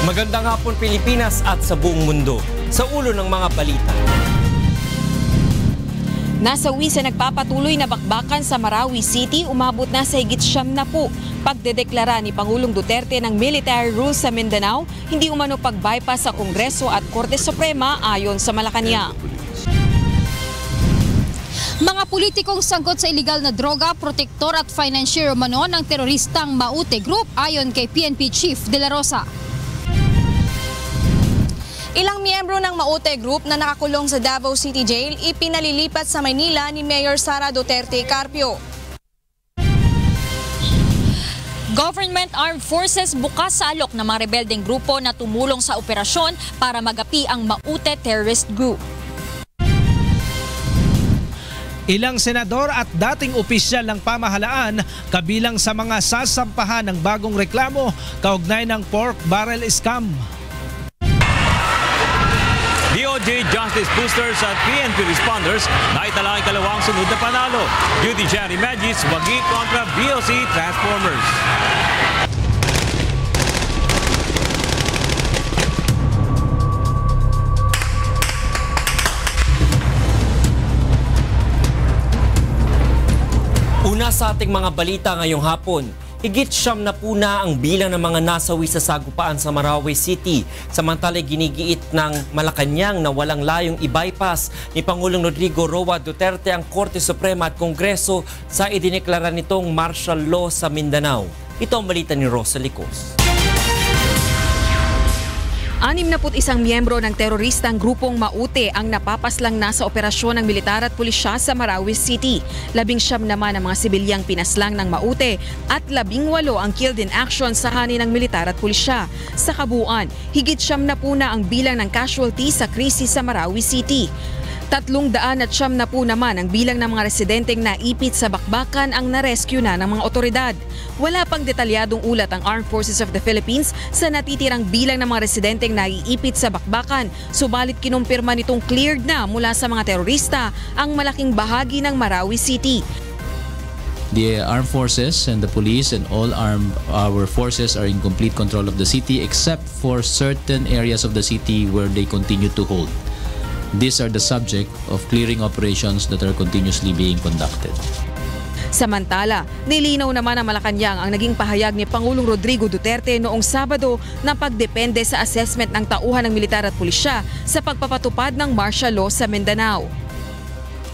Magandang hapon Pilipinas at sa buong mundo. Sa ulo ng mga balita. Nasawi sa nagpapatuloy na bakbakan sa Marawi City, umabot na sa higit 70. Pagdedeklara ni Pangulong Duterte ng military rule sa Mindanao, hindi umano pag-bypass sa Kongreso at Korte Suprema ayon sa Malacanang. Mga politikong sangkot sa iligal na droga, protektor at financier umano ng teroristang Maute Group ayon kay PNP Chief De La Rosa. Ilang miyembro ng Maute Group na nakakulong sa Davao City Jail ipinalilipat sa Maynila ni Mayor Sara Duterte Carpio. Government Armed Forces bukas sa alok ng mga rebeldeng grupo na tumulong sa operasyon para magapi ang Maute Terrorist Group. Ilang senador at dating opisyal ng pamahalaan kabilang sa mga sasampahan ng bagong reklamo kaugnay ng pork barrel scam. DOJ Justice Boosters at PNP Responders naitala ang kalawang sunod na panalo. Judiciary Magis wagi kontra BOC Transformers. Una sa ating mga balita ngayong hapon. Higit 70 na ang bilang ng mga nasawi sa sagupaan sa Marawi City. Samantala ginigiit ng Malacanang na walang layong i-bypass ni Pangulong Rodrigo Roa Duterte ang Korte Suprema at Kongreso sa idineklara nitong martial law sa Mindanao. Ito ang balita ni Rosa Licos. 61 miyembro ng teroristang grupong Maute ang napapaslang na sa operasyon ng militar at pulisya sa Marawi City. 19 naman ang mga sibilyang pinaslang ng Maute at 18 ang killed in action sa hanin ng militar at pulisya. Sa kabuuan, higit 70 na ang bilang ng casualties sa krisis sa Marawi City. 370 naman ang bilang ng mga residenteng naipit sa bakbakan ang na-rescue na ng mga otoridad. Wala pang detalyadong ulat ang Armed Forces of the Philippines sa natitirang bilang ng mga residenteng naiipit sa bakbakan, subalit kinumpirma nitong cleared na mula sa mga terorista ang malaking bahagi ng Marawi City. The armed forces and the police and all our forces are in complete control of the city except for certain areas of the city where they continue to hold. These are the subject of clearing operations that are continuously being conducted. Samantala, nilinaw naman ng Malacanang ang naging pahayag ni Pangulong Rodrigo Duterte noong Sabado na pagdepende sa assessment ng tauhan ng militar at pulisya sa pagpapatupad ng martial law sa Mindanao.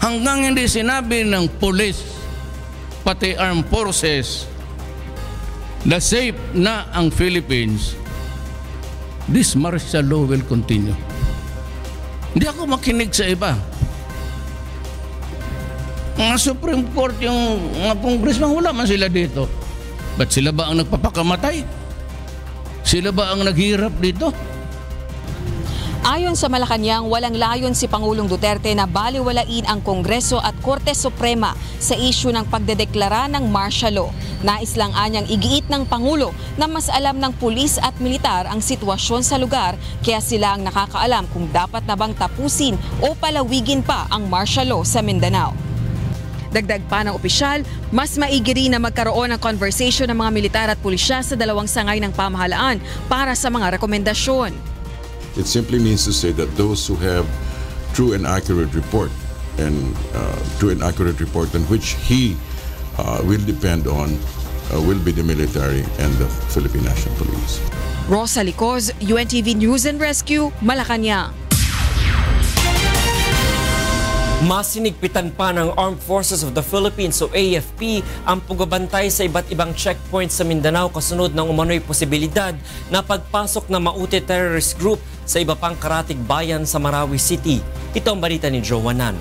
Hanggang hindi sinabi ng police, pati armed forces, na safe na ang Philippines, this martial law will continue. Hindi ako makinig sa iba. Mga Supreme Court, yung mga congressman, wala man sila dito. Ba't sila ba ang nagpapakamatay? Sila ba ang naghirap dito? Ayon sa Malacanang, walang layon si Pangulong Duterte na baliwalain ang Kongreso at Korte Suprema sa isyu ng pagdedeklara ng martial law. Nais lang anyang igiit ng Pangulo na mas alam ng pulis at militar ang sitwasyon sa lugar, kaya sila ang nakakaalam kung dapat na bang tapusin o palawigin pa ang martial law sa Mindanao. Dagdag pa ng opisyal, mas maigi rin na magkaroon ng conversation ng mga militar at pulisya sa dalawang sangay ng pamahalaan para sa mga rekomendasyon. It simply means to say that those who have true and accurate report and on which he will depend on will be the military and the Philippine National Police. Rosa Licos, UNTV News and Rescue, Malacanang. Masinigpitan pa ng Armed Forces of the Philippines o AFP ang pagbabantay sa iba't ibang checkpoints sa Mindanao kasunod ng umano'y posibilidad na pagpasok ng Maute Terrorist Group sa iba pang karatig bayan sa Marawi City. Ito ang balita ni Joanan.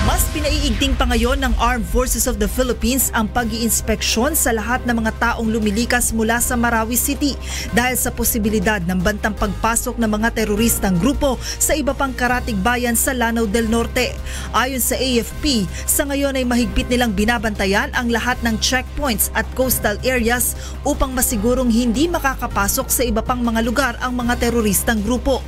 Mas pinaiigting pa ngayon ng Armed Forces of the Philippines ang pag-iinspeksyon sa lahat ng mga taong lumilikas mula sa Marawi City dahil sa posibilidad ng bantang pagpasok ng mga teroristang grupo sa iba pang karatig bayan sa Lanao del Norte. Ayon sa AFP, sa ngayon ay mahigpit nilang binabantayan ang lahat ng checkpoints at coastal areas upang masigurong hindi makakapasok sa iba pang mga lugar ang mga teroristang grupo.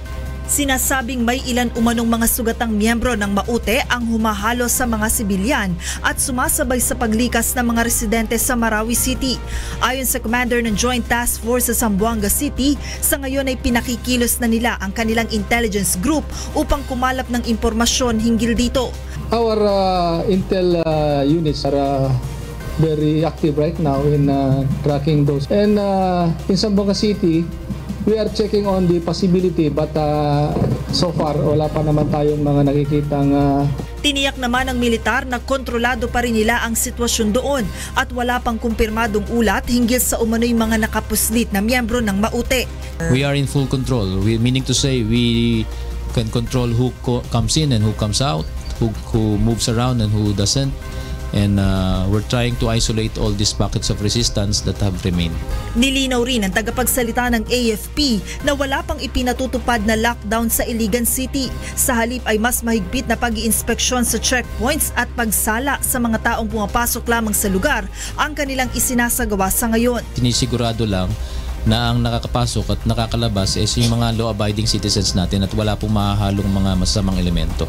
Sinasabing may ilan umanong mga sugatang miyembro ng Maute ang humahalo sa mga sibilyan at sumasabay sa paglikas ng mga residente sa Marawi City. Ayon sa commander ng Joint Task Force sa Zamboanga City, sa ngayon ay pinakikilos na nila ang kanilang intelligence group upang kumalap ng impormasyon hinggil dito. Our intel units are very active right now in tracking those. And in Zamboanga City, we are checking on the possibility but so far wala pa naman tayong mga nakikitang Tiniyak naman ng militar na kontrolado pa rin nila ang sitwasyon doon at wala pang kumpirmadong ulat hinggil sa umano'y mga nakapuslit na miyembro ng Maute. We are in full control, meaning to say we can control who comes in and who comes out, who moves around and who doesn't. And we're trying to isolate all these pockets of resistance that have remained. Nilinaw rin ang tagapagsalita ng AFP na wala pang ipinatutupad na lockdown sa Iligan City. Sa halip ay mas mahigpit na pag-iinspeksyon sa checkpoints at pagsala sa mga taong pumapasok lamang sa lugar ang kanilang isinasagawa sa ngayon. Sinisigurado lang na ang nakakapasok at nakakalabas is yung mga law-abiding citizens natin at wala pong mahahalong mga masamang elemento.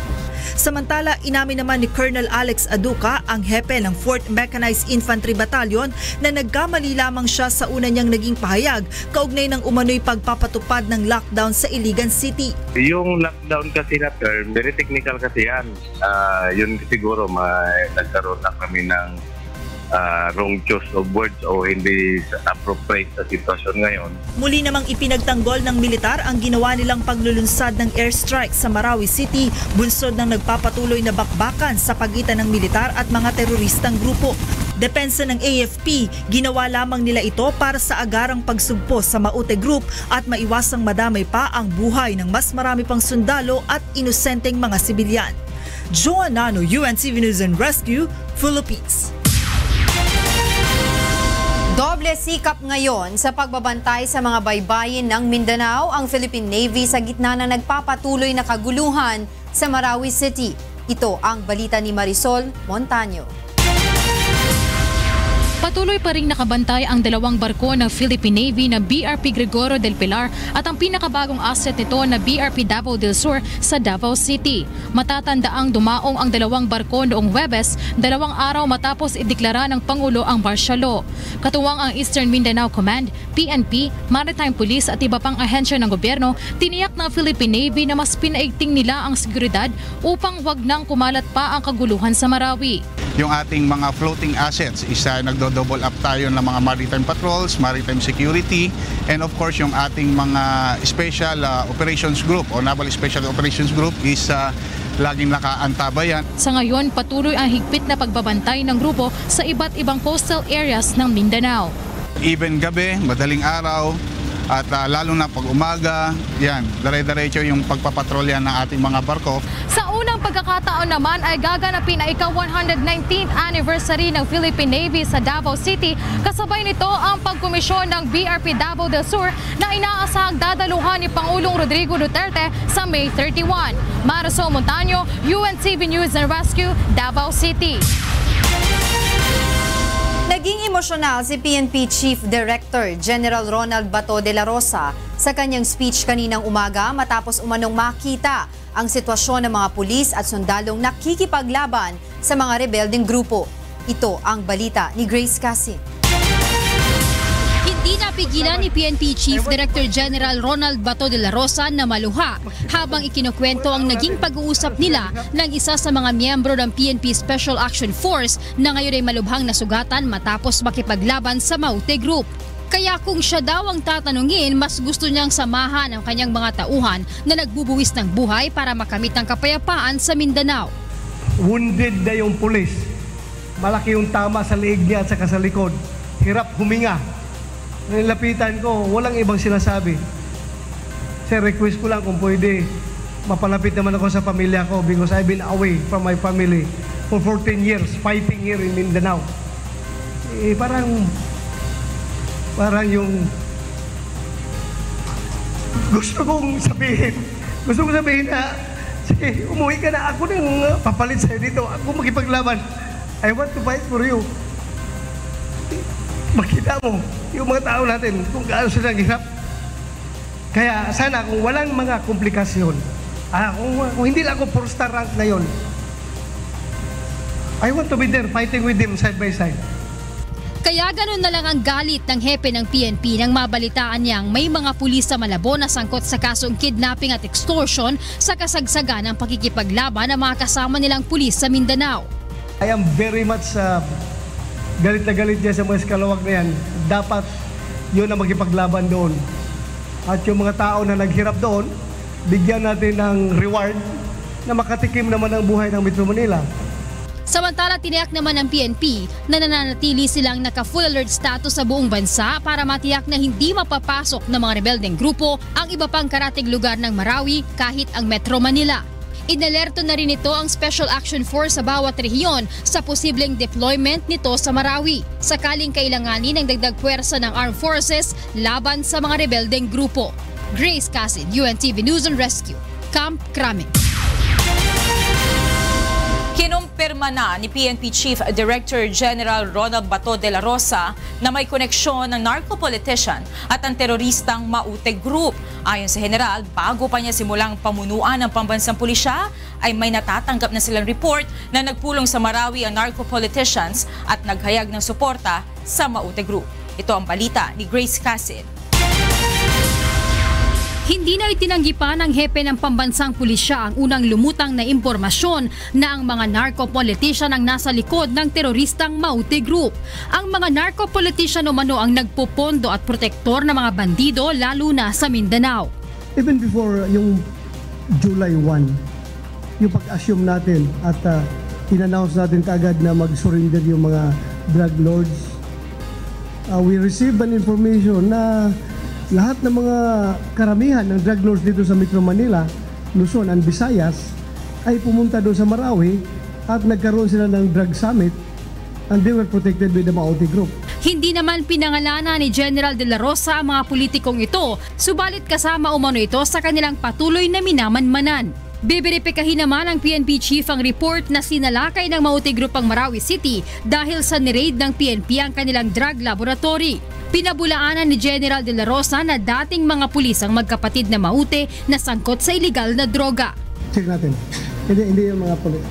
Samantala, inamin naman ni Colonel Alex Aduca, ang hepe ng 4th Mechanized Infantry Battalion, na nagkamali lamang siya sa una niyang naging pahayag kaugnay ng umano'y pagpapatupad ng lockdown sa Iligan City. Yung lockdown kasi na term, very technical kasi yan. Yun siguro nagkaroon na kami ng wrong choice of words o hindi appropriate sa sitwasyon ngayon. Muli namang ipinagtanggol ng militar ang ginawa nilang paglulunsad ng airstrike sa Marawi City, bunsod ng nagpapatuloy na bakbakan sa pagitan ng militar at mga teroristang grupo. Depensa ng AFP, ginawa lamang nila ito para sa agarang pagsugpo sa Maute Group at maiwasang madamay pa ang buhay ng mas marami pang sundalo at inosenteng mga sibilyan. Joanna Nano, UNTV News and Rescue, Philippines. Doble sikap ngayon sa pagbabantay sa mga baybayin ng Mindanao ang Philippine Navy sa gitna ng nagpapatuloy na kaguluhan sa Marawi City. Ito ang balita ni Marisol Montaño. Patuloy pa ring nakabantay ang dalawang barko ng Philippine Navy na BRP Gregorio del Pilar at ang pinakabagong asset nito na BRP Davao del Sur sa Davao City. Matatandaang dumaong ang dalawang barko noong Huwebes, 2 araw matapos ideklara ng Pangulo ang martial law. Katuwang ang Eastern Mindanao Command, PNP, Maritime Police at iba pang ahensya ng gobyerno, tiniyak ng Philippine Navy na mas pinaigting nila ang seguridad upang wag nang kumalat pa ang kaguluhan sa Marawi. Yung ating mga floating assets, nagdo-double up tayo ng mga maritime patrols, maritime security, and of course yung ating mga special operations group o Naval Special Operations Group is laging nakaantabayan. Sa ngayon, patuloy ang higpit na pagbabantay ng grupo sa iba't ibang coastal areas ng Mindanao. Even gabi, madaling araw, at lalo na pag umaga, yan, dire-diretso yung pagpapatrolya ng ating mga barko. Sa unang pagkakataon naman ay gaganapin ang ika-119th anniversary ng Philippine Navy sa Davao City. Kasabay nito ang pagkomisyon ng BRP Davao del Sur na inaasahang dadaluhan ni Pangulong Rodrigo Duterte sa May 31. Marisol Montaño, UNTV News and Rescue, Davao City. Naging emosyonal si PNP Chief Director General Ronald Bato de la Rosa sa kanyang speech kaninang umaga matapos umanong makita ang sitwasyon ng mga pulis at sundalong nakikipaglaban sa mga rebelding grupo. Ito ang balita ni Grace Casin. Hindi napigilan ni PNP Chief Director General Ronald Bato de la Rosa na maluha habang ikinukwento ang naging pag-uusap nila ng isa sa mga miyembro ng PNP Special Action Force na ngayon ay malubhang nasugatan matapos makipaglaban sa Maute Group. Kaya kung siya daw ang tatanungin, mas gusto niyang samahan ang kanyang mga tauhan na nagbubuwis ng buhay para makamit ang kapayapaan sa Mindanao. Wounded na yung pulis. Malaki yung tama sa leeg niya at saka sa likod. Hirap huminga. Nilapitan ko, walang ibang sinasabi. Sir, request ko lang kung pwede mapalapit naman ako sa pamilya ko because I've been away from my family for 14 years, fighting here in Mindanao. Parang yung gusto kong sabihin na sige, umuwi ka na, ako nang papalit sa'yo dito, ako makipaglaban. I want to fight for you. Makita mo yung mga tao natin kung gaano sila hirap. Kaya sana kung walang mga komplikasyon, kung hindi lang ako 4-star rank na yon, I want to be there fighting with him side by side. Kaya ganun na lang ang galit ng hepe ng PNP nang mabalitaan niyang may mga pulis sa Malabo na sangkot sa kasong kidnapping at extortion sa kasagsagan ng pakikipaglaban ng mga kasama nilang pulis sa Mindanao. I am very much galit na galit niya sa mga eskalawag na yan. Dapat yun ang magipaglaban doon. At yung mga tao na naghirap doon, bigyan natin ng reward na makatikim naman ang buhay ng Metro Manila. Samantala, tiniyak naman ng PNP na nananatili silang naka-full alert status sa buong bansa para matiyak na hindi mapapasok ng mga rebeldeng grupo ang iba pang karatig lugar ng Marawi kahit ang Metro Manila. Inalerto na rin ito ang Special Action Force sa bawat rehiyon sa posibleng deployment nito sa Marawi, sakaling kailanganin ng dagdag puwersa ng Armed Forces laban sa mga rebeldeng grupo. Grace Casid, UNTV News and Rescue, Camp Crame. Kinumpirma na ni PNP Chief Director General Ronald Bato de la Rosa na may koneksyon ng narco-politician at ang teroristang Maute Group. Ayon sa General, bago pa niya simulang pamunuan ng pambansang pulisya, ay may natatanggap na silang report na nagpulong sa Marawi ang narco-politicians at naghayag ng suporta sa Maute Group. Ito ang balita ni Grace Casid. Hindi na itinanggi pa ng hepe ng pambansang pulisya ang unang lumutang na impormasyon na ang mga narco-politician ang nasa likod ng teroristang Maute Group. Ang mga narco-politician umano ang nagpopondo at protektor ng mga bandido lalo na sa Mindanao. Even before yung July 1, yung pag-assume natin at in-announce natin kaagad na mag-surrender yung mga drug lords, we received an information na lahat ng mga karamihan ng drug lords dito sa Metro Manila, Luzon and Visayas ay pumunta doon sa Marawi at nagkaroon sila ng drug summit and they were protected by the Maute Group. Hindi naman pinangalanan ni General de la Rosa ang mga politikong ito, subalit kasama umano ito sa kanilang patuloy na minamanmanan. Biberipikahin naman ng PNP Chief ang report na sinalakay ng Maute Group ang Marawi City dahil sa niraid ng PNP ang kanilang drug laboratory. Pinabulaanan ni General de la Rosa na dating mga pulis ang magkapatid na Maute na sangkot sa iligal na droga. Check natin. Hindi yung mga pulis.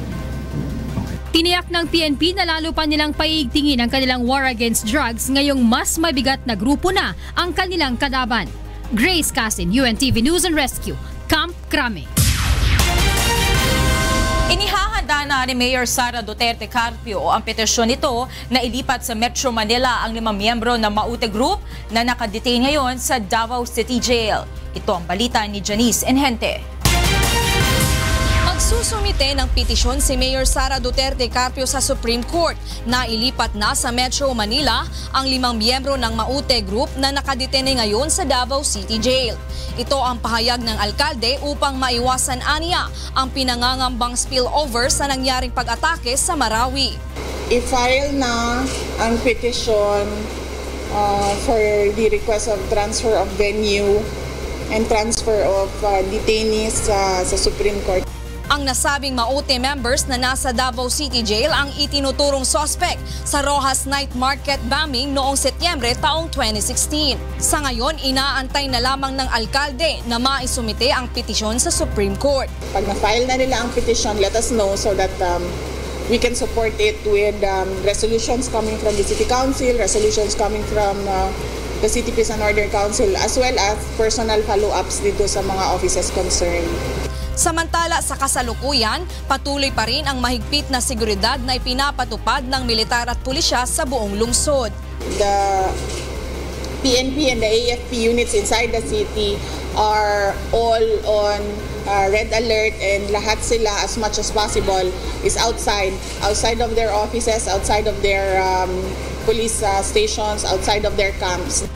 Tiniyak ng PNP na lalo pa nilang paiigtingin ang kanilang war against drugs ngayong mas mabigat na grupo na ang kanilang kalaban. Grace Casin, UNTV News and Rescue, Camp Crame. Inihahanda na ni Mayor Sara Duterte Carpio ang petisyon nito na ilipat sa Metro Manila ang 5 miyembro ng Maute Group na nakadetain ngayon sa Davao City Jail. Ito ang balita ni Janice Enhente. Magsusumite ng petisyon si Mayor Sara Duterte Carpio sa Supreme Court na ilipat na sa Metro Manila ang 5 miyembro ng Maute Group na nakadetene ngayon sa Davao City Jail. Ito ang pahayag ng alkalde upang maiwasan aniya ang pinangangambang spillover sa nangyaring pag-atake sa Marawi. I-file na ang petition for the request of transfer of venue and transfer of detainees sa Supreme Court. Ang nasabing Maute members na nasa Davao City Jail ang itinuturong suspect sa Rojas Night Market bombing noong Setyembre taong 2016. Sa ngayon, inaantay na lamang ng alkalde na maisumite ang petisyon sa Supreme Court. Pag na-file na nila ang petition, let us know so that we can support it with resolutions coming from the City Council, resolutions coming from the City Peace and Order Council, as well as personal follow-ups dito sa mga offices concerned. Samantala sa kasalukuyan, patuloy pa rin ang mahigpit na seguridad na ipinapatupad ng militar at pulisya sa buong lungsod. The PNP and the AFP units inside the city are all on red alert, and lahat sila as much as possible is outside of their offices, outside of their police stations, outside of their camps.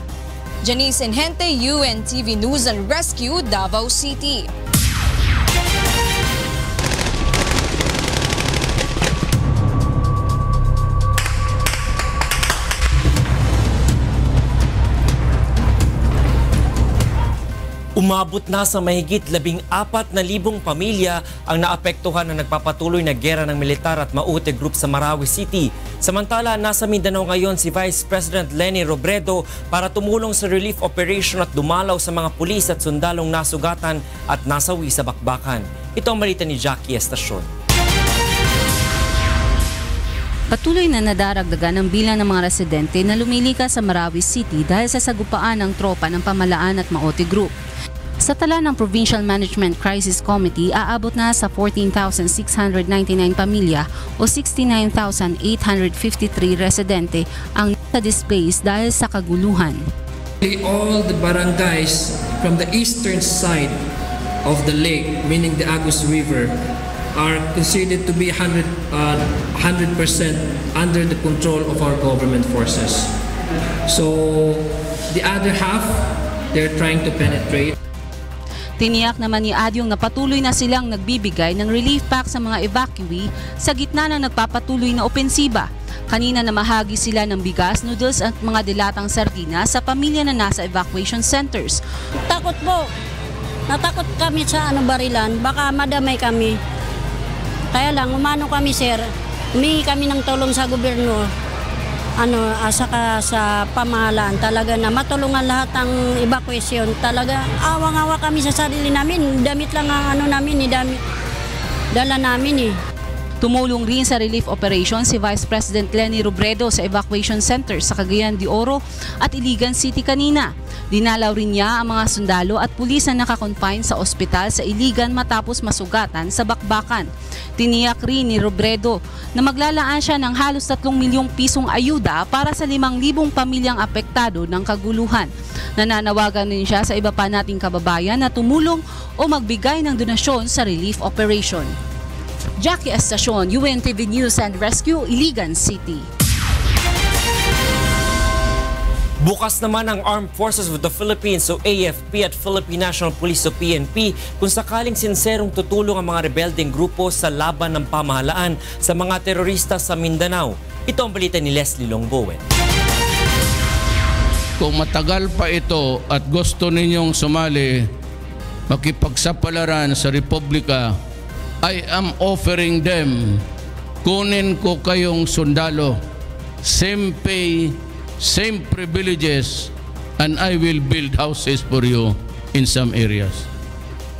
Janice Enhente, UNTV News and Rescue, Davao City. Umabot na sa mahigit 14,000 pamilya ang naapektuhan ng nagpapatuloy na gera ng militar at Maute Group sa Marawi City. Samantala, nasa Mindanao ngayon si Vice President Leni Robredo para tumulong sa relief operation at dumalaw sa mga pulis at sundalong nasugatan at nasawi sa bakbakan. Ito ang balita ni Jackie Estacion. Patuloy na nadaragdagan ang bilang ng mga residente na lumilikas sa Marawi City dahil sa sagupaan ng tropa ng Pamahalaan at Maute Group. Sa tala ng Provincial Management Crisis Committee, aabot na sa 14,699 pamilya o 69,853 residente ang na-displace dahil sa kaguluhan. All the barangays from the eastern side of the lake, meaning the Agus River, are considered to be 100% under the control of our government forces. So the other half, they're trying to penetrate. Tiniyak naman ni Adyong na patuloy na silang nagbibigay ng relief pack sa mga evacuee sa gitna ng nagpapatuloy na opensiba. Kanina namahagi sila ng bigas, noodles at mga dilatang sardinas sa pamilya na nasa evacuation centers. Takot po. Natakot kami sa barilan. Baka madamay kami. Kaya lang, umano kami sir. Humingi kami ng tulong sa gobyerno. Saka sa pamahalaan talaga na matulungan lahat ng evacuation. Talaga awang-awa kami sa sarili namin. Damit lang ang namin, damit dala namin eh. Tumulong rin sa relief operation si Vice President Leni Robredo sa evacuation center sa Cagayan de Oro at Iligan City kanina. Dinalaw rin niya ang mga sundalo at pulis na nakakonfine sa ospital sa Iligan matapos masugatan sa bakbakan. Tiniyak rin ni Robredo na maglalaan siya ng halos 3 milyong pisong ayuda para sa 5,000 pamilyang apektado ng kaguluhan. Nananawagan din siya sa iba pa nating kababayan na tumulong o magbigay ng donasyon sa relief operation. Jackie Estacion, UNTV News and Rescue, Iligan City. Bukas naman ang Armed Forces of the Philippines o AFP at Philippine National Police o PNP kung sakaling sinserong tutulong ang mga rebeldeng grupo sa laban ng pamahalaan sa mga terorista sa Mindanao. Ito ang balita ni Leslie Longbowen. Kung matagal pa ito at gusto ninyong sumali, makipagsapalaran sa Republika, I am offering them, kunin ko kayong sundalo, same pay, same privileges, and I will build houses for you in some areas.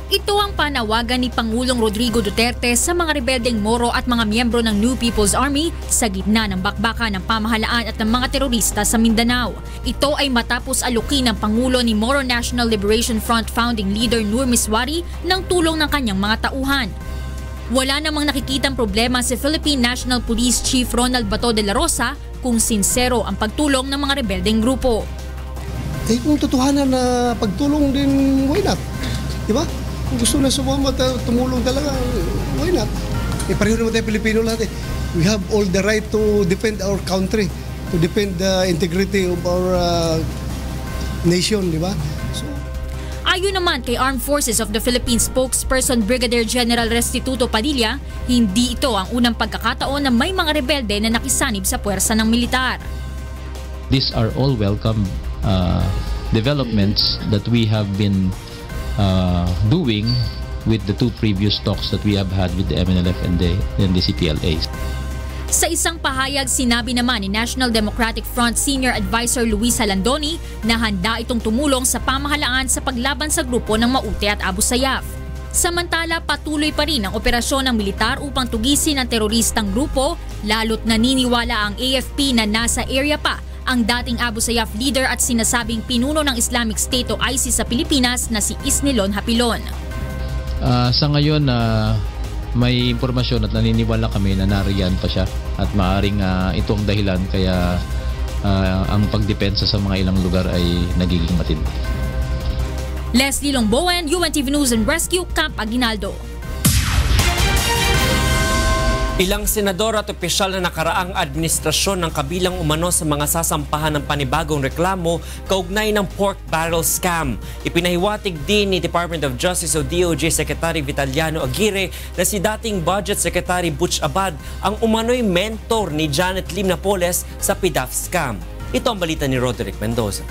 Ito ang panawagan ni Pangulong Rodrigo Duterte sa mga rebeldeng Moro at mga miyembro ng New People's Army sa gitna ng bakbakan ng pamahalaan at ng mga terorista sa Mindanao. Ito ay matapos alukin ng Pangulo ni Moro National Liberation Front founding leader Nur Miswari ng tulong ng kanyang mga tauhan. Wala namang nakikitang problema si Philippine National Police Chief Ronald Bato de la Rosa kung sinsero ang pagtulong ng mga rebeldeng grupo. Kung totohanan na pagtulong din, why not? Diba? Kung gusto na sumama, tumulong talaga, why not? Pareho naman tayo Pilipino lahat eh. We have all the right to defend our country, to defend the integrity of our nation, diba? Ayon naman kay Armed Forces of the Philippines spokesperson Brigadier General Restituto Padilla, hindi ito ang unang pagkakataon na may mga rebelde na nakisanib sa puwersa ng militar. These are all welcome developments that we have been doing with the 2 previous talks that we have had with the MNLF and the CPLA. Sa isang pahayag, sinabi naman ni National Democratic Front Senior Advisor Luis Halandoni na handa itong tumulong sa pamahalaan sa paglaban sa grupo ng Maute at Abu Sayyaf. Samantala, patuloy pa rin ang operasyon ng militar upang tugisin ang teroristang grupo, lalo't naniniwala ang AFP na nasa area pa ang dating Abu Sayyaf leader at sinasabing pinuno ng Islamic State o ISIS sa Pilipinas na si Isnilon Hapilon. Sa ngayon, may impormasyon at naniniwala kami na nariyan pa siya at maaaring ito ang dahilan kaya ang pagdepensa sa mga ilang lugar ay nagiging matindi. Leslie Longbowen, UNTV News and Rescue, Camp Aguinaldo. Ilang senador at opisyal na nakaraang administrasyon ng kabilang umano sa mga sasampahan ng panibagong reklamo kaugnay ng pork barrel scam. Ipinahiwatig din ni Department of Justice o DOJ Secretary Vitaliano Aguirre na si dating Budget Secretary Butch Abad ang umano'y mentor ni Janet Lim Napoles sa PDAF scam. Ito ang balita ni Roderick Mendoza.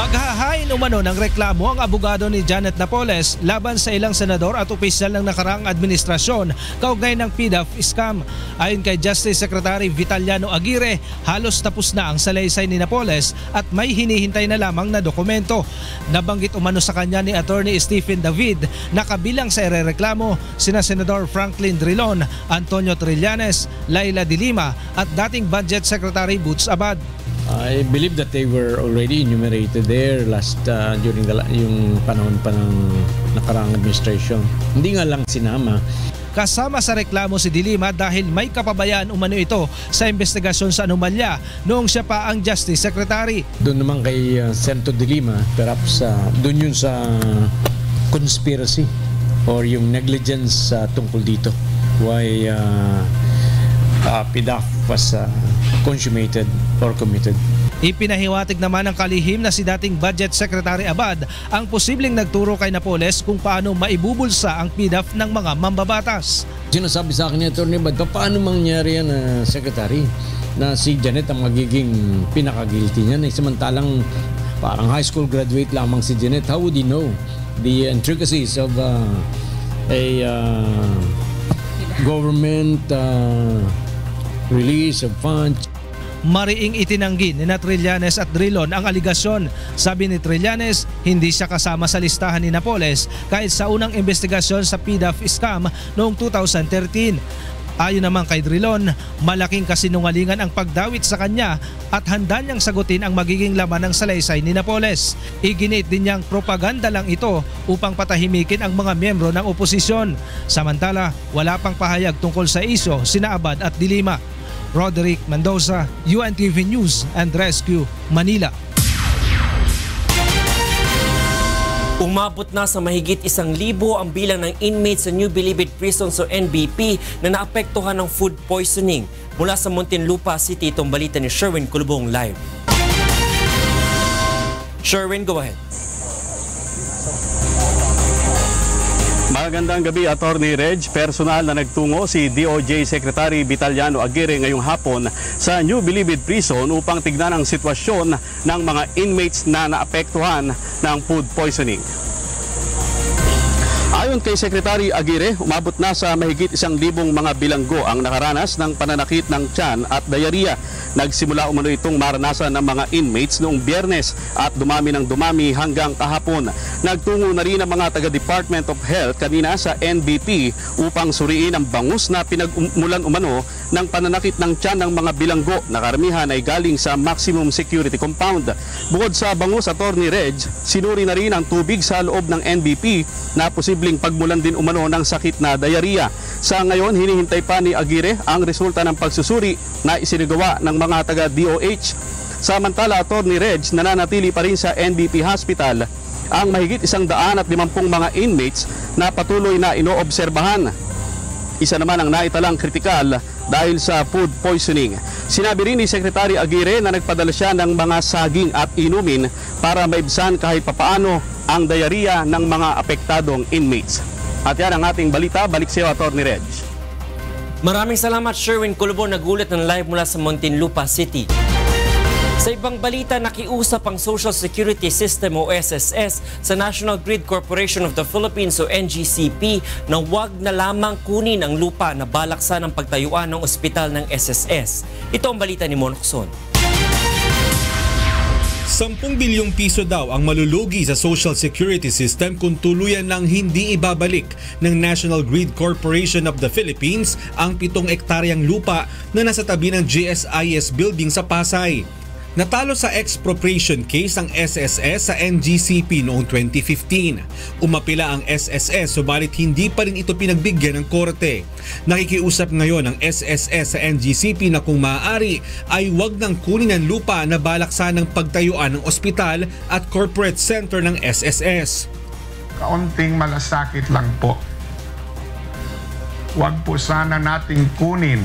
Maghahain umano ng reklamo ang abogado ni Janet Napoles laban sa ilang senador at opisyal ng nakaraang administrasyon kaugnay ng PDAF scam. Ayon kay Justice Secretary Vitaliano Aguirre, halos tapos na ang salaysay ni Napoles at may hinihintay na lamang na dokumento. Nabanggit umano sa kanya ni Attorney Stephen David na kabilang sa irereklamo sina Senador Franklin Drilon, Antonio Trillanes, Laila de Lima at dating Budget Secretary Butch Abad. I believe that they were already enumerated there during yung panahon pa ng nakaraang administration. Hindi nga lang sinama. Kasama sa reklamo si De Lima dahil may kapabayaan umano ito sa investigasyon sa anomalya noong siya pa ang Justice Secretary. Doon naman kay Senator De Lima, perhaps doon yun sa conspiracy or yung negligence tungkol dito. Why PDAF was consummated or committed. Ipinahiwatig naman ng kalihim na si dating Budget Secretary Abad ang posibleng nagturo kay Napoles kung paano maibubulsa ang PDAF ng mga mambabatas. Sinasabi sa akin ni Atty. Abad, paano mangyari yan, Secretary, na si Janet ang magiging pinaka-guilty niyan? Samantalang parang high school graduate lamang si Janet. How would he know the intricacies of a government release of funds? Mariing itinanggi ni Trillanes at Drilon ang aligasyon. Sabi ni Trillanes, hindi siya kasama sa listahan ni Napoles kahit sa unang investigasyon sa PDAF scam noong 2013. Ayon naman kay Drilon, malaking kasinungalingan ang pagdawit sa kanya at handa niyang sagutin ang magiging laman ng salaysay ni Napoles. Iginit din niyang propaganda lang ito upang patahimikin ang mga miyembro ng oposisyon. Samantala, wala pang pahayag tungkol sa isyo sina Abad at De Lima. Roderick Mendoza, UNTV News and Rescue, Manila. Umabot na sa mahigit 1,000 ang bilang ng inmates sa New Bilibid Prison o NBP na naapektuhan ng food poisoning. Mula sa Muntinlupa City, itong balita ni Sherwin Kulubong live. Sherwin, go ahead. Magandang gabi, Attorney Reg. Personal na nagtungo si DOJ Secretary Vitaliano Aguirre ngayong hapon sa New Bilibid Prison upang tignan ang sitwasyon ng mga inmates na naapektuhan ng food poisoning. Ayon kay Secretary Aguirre, umabot na sa mahigit 1,000 mga bilanggo ang nakaranas ng pananakit ng tiyan at diarrhea. Nagsimula umano itong maranasan ng mga inmates noong Biyernes at dumami ng dumami hanggang kahapon. Nagtungo na rin ang mga taga-Department of Health kanina sa NBP upang suriin ang bangus na pinagmulan umano ng pananakit ng tiyan ng mga bilanggo na karamihan ay galing sa maximum security compound. Bukod sa bangus, Attorney Reg, sinuri na rin ang tubig sa loob ng NBP na posibleng pagmulan din umano ng sakit na diarrhea. Sa ngayon, hinihintay pa ni Aguirre ang resulta ng pagsusuri na isinagawa ng mga taga-DOH. Samantala, Attorney Reg, nananatili pa rin sa NBP Hospital ang mahigit 150 mga inmates na patuloy na inoobserbahan. Isa naman ang naitalang kritikal dahil sa food poisoning. Sinabi rin ni Secretary Aguirre na nagpadala siya ng mga saging at inumin para maibsan kahit papaano ang diarrhea ng mga apektadong inmates. At yan ang ating balita. Balik sa iyo, Attorney Reg. Maraming salamat, Sherwin Kulubong, nagulat ng live mula sa Muntinlupa City. Sa ibang balita, nakiusap ang Social Security System o SSS sa National Grid Corporation of the Philippines o NGCP na huwag na lamang kunin ang lupa na balaksan ng pagtayuan ng ospital ng SSS. Ito ang balita ni Monokson. 10 bilyong piso daw ang malulugi sa Social Security System kung tuluyan ng hindi ibabalik ng National Grid Corporation of the Philippines ang 7 ektaryang lupa na nasa tabi ng GSIS building sa Pasay. Natalo sa expropriation case ang SSS sa NGCP noong 2015. Umapila ang SSS subalit hindi pa rin ito pinagbigyan ng korte. Nakikiusap ngayon ang SSS sa NGCP na kung maaari ay huwag nang kunin ang lupa na balaksan ng pagtayuan ng ospital at corporate center ng SSS. Kaunting malasakit lang po. Huwag po sana nating kunin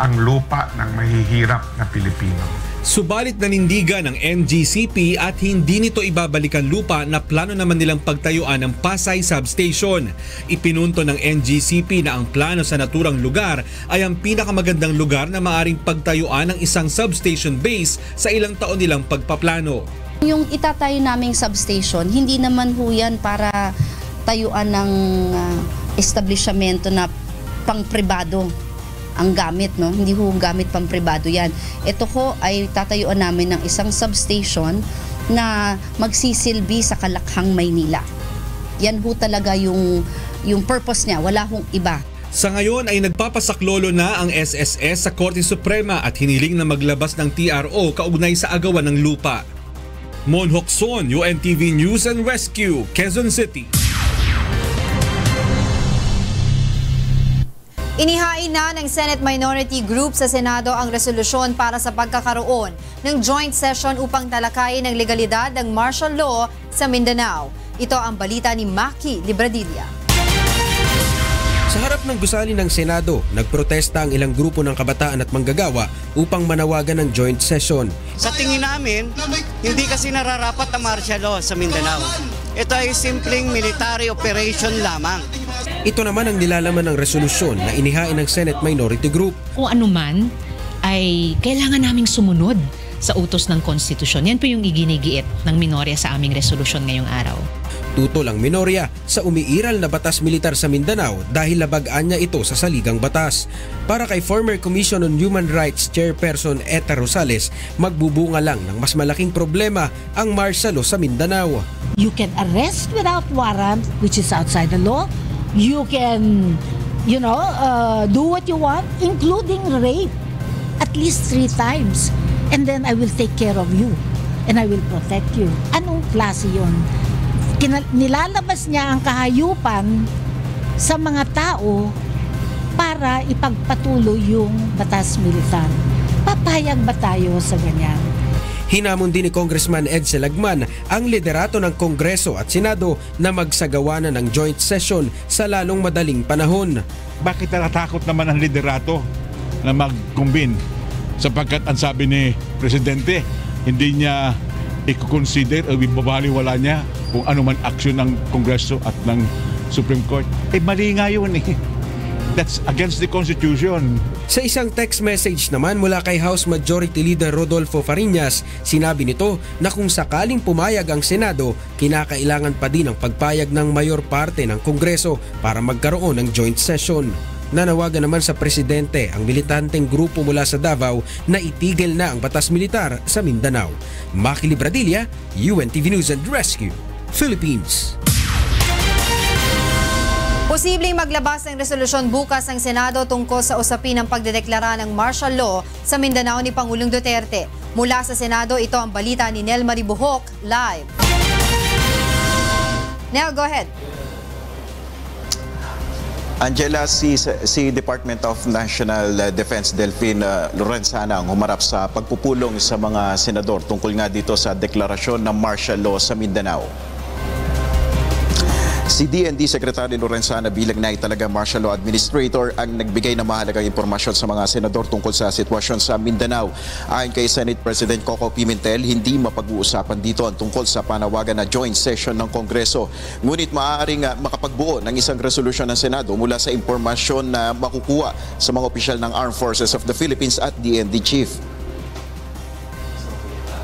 ang lupa ng mahihirap na Pilipino. Subalit nanindigan ng NGCP at hindi nito ibabalikan lupa na plano naman nilang pagtayuan ng Pasay Substation. Ipinunto ng NGCP na ang plano sa naturang lugar ay ang pinakamagandang lugar na maaring pagtayuan ng isang substation base sa ilang taon nilang pagpaplano. Yung itatayo naming substation, hindi naman ho yan para tayuan ng establishmento na pang-pribado ang gamit, no? Hindi ho gamit pang-pribado yan. Ito ho ay tatayuan namin ng isang substation na magsisilbi sa Kalakhang, Maynila. Yan ho talaga yung purpose niya, wala hong iba. Sa ngayon ay nagpapasaklolo na ang SSS sa Korte Suprema at hiniling na maglabas ng TRO kaugnay sa agawan ng lupa. Mon Hokson, UNTV News and Rescue, Quezon City. Inihain na ng Senate Minority Group sa Senado ang resolusyon para sa pagkakaroon ng joint session upang talakayin ang legalidad ng martial law sa Mindanao. Ito ang balita ni Maki Libradilla. Sa harap ng gusali ng Senado, nagprotesta ang ilang grupo ng kabataan at manggagawa upang manawagan ng joint session. Sa tingin namin, hindi kasi nararapat ang martial law sa Mindanao. Ito ay simpleng military operation lamang. Ito naman ang nilalaman ng resolusyon na inihain ng Senate Minority Group. Kung ano man ay kailangan naming sumunod sa utos ng konstitusyon. Yan po yung iginigiit ng minorya sa aming resolusyon ngayong araw. Tutol ang minorya sa umiiral na batas militar sa Mindanao dahil labagaan niya ito sa saligang batas. Para kay former Commission on Human Rights Chairperson Eta Rosales, magbubunga lang ng mas malaking problema ang martial law sa Mindanao. You can arrest without warrant, which is outside the law. You can, do what you want, including rape, at least 3 times. And then I will take care of you and I will protect you. Anong klase yun? Nilalabas niya ang kahayupan sa mga tao para ipagpatuloy yung batas militar. Papayag ba tayo sa ganyan? Hinamon din ni Congressman Ed Selagman ang liderato ng Kongreso at Senado na magsagawa na ng joint session sa lalong madaling panahon. Bakit natatakot naman ang liderato na mag-convene? Sapagkat ang sabi ni Presidente, hindi niya i-consider o ibabaliwala niya kung ano man aksyon ng Kongreso at ng Supreme Court. Mali nga yun eh. That's against the Constitution. Sa isang text message naman mula kay House Majority Leader Rodolfo Fariñas, sinabi nito na kung sakaling pumayag ang Senado, kinakailangan pa din ang pagpayag ng mayor parte ng Kongreso para magkaroon ng joint session. Nanawagan naman sa Presidente ang militanteng grupo mula sa Davao na itigil na ang batas militar sa Mindanao. Maki Libradilla, UNTV News and Rescue, Philippines. Posibleng maglabas ng resolusyon bukas ang Senado tungkol sa usapin ng pagdedeklara ng martial law sa Mindanao ni Pangulong Duterte. Mula sa Senado, ito ang balita ni Nel Maribuhok, live. Nel, go ahead. Angela, si Department of National Defense Delphine Lorenzana ang humarap sa pagpupulong sa mga senador tungkol nga dito sa deklarasyon ng martial law sa Mindanao. Si DND Secretary Lorenzana bilang naitalagang martial law administrator ang nagbigay ng mahalagang impormasyon sa mga senador tungkol sa sitwasyon sa Mindanao. Ayon kay Senate President Coco Pimentel, hindi mapag-uusapan dito ang tungkol sa panawagan na joint session ng Kongreso. Ngunit maaaring makapagbuo ng isang resolusyon ng Senado mula sa impormasyon na makukuha sa mga opisyal ng Armed Forces of the Philippines at DND Chief.